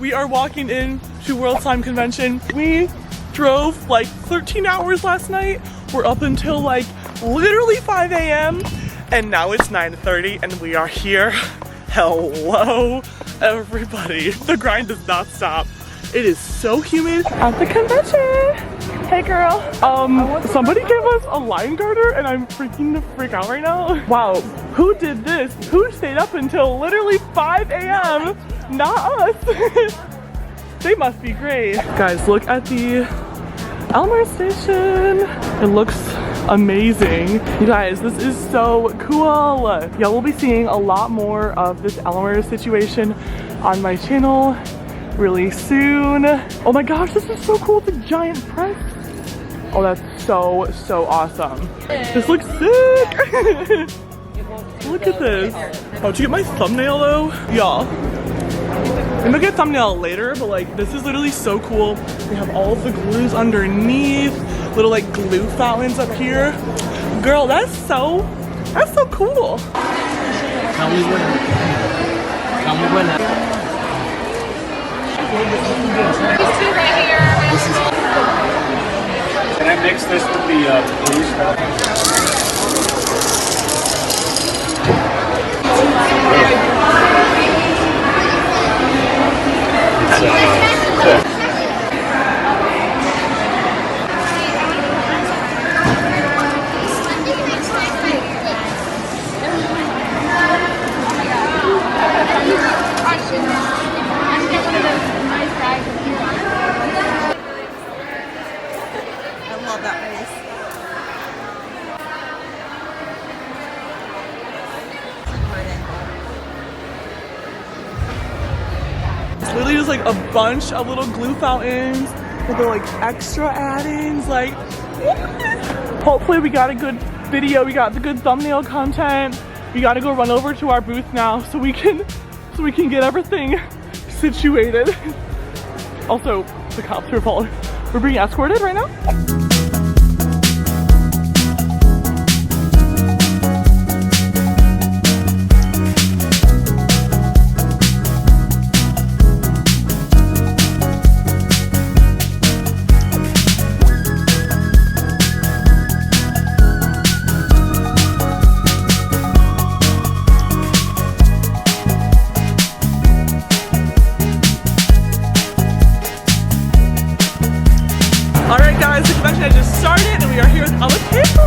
we are walking in to World Slime Convention. We drove like 13 hours last night. We're up until like literally 5 a.m. and now it's 9:30 and we are here. Hello, everybody. The grind does not stop. It is so humid at the convention. Hey girl. Somebody gave us a line garter and I'm freaking the freak out right now. Wow, who did this? Who stayed up until literally 5 a.m.? Not us. They must be great. Guys, look at the ELMERS station. It looks amazing. You guys, this is so cool. Yeah, we'll be seeing a lot more of this ELMERS situation on my channel really soon. Oh my gosh, this is so cool. It's a giant press. Oh, that's so awesome. This looks sick. Look at this. Oh, did you get my thumbnail though? Y'all. I'm gonna get a thumbnail later, but like this is literally so cool. We have all of the glues underneath, little like glue fountains up here. Girl, that's so cool. Can I mix this with the blue stuff? Literally just like a bunch of little glue fountains with the like extra add-ins. Like, what? Hopefully we got a good video, we got the good thumbnail content. We gotta go run over to our booth now so we can get everything situated. Also, the cops are following. We're being escorted right now. Alright guys, the convention has just started and we are here with all the people.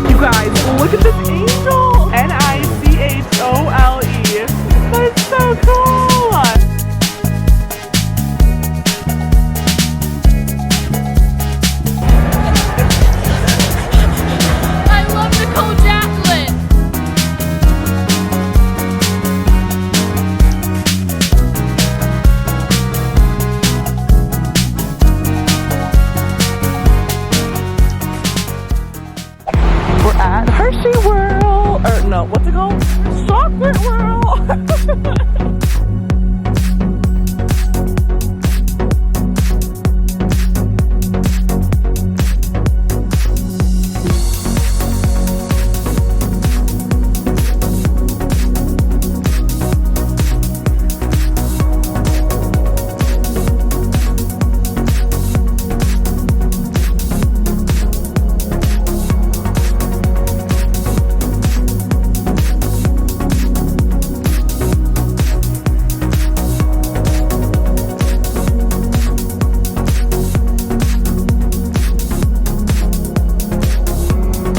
You guys, look at this angel! Nichole. That's so cool! Hershey World, or no, what's it called? Chocolate World.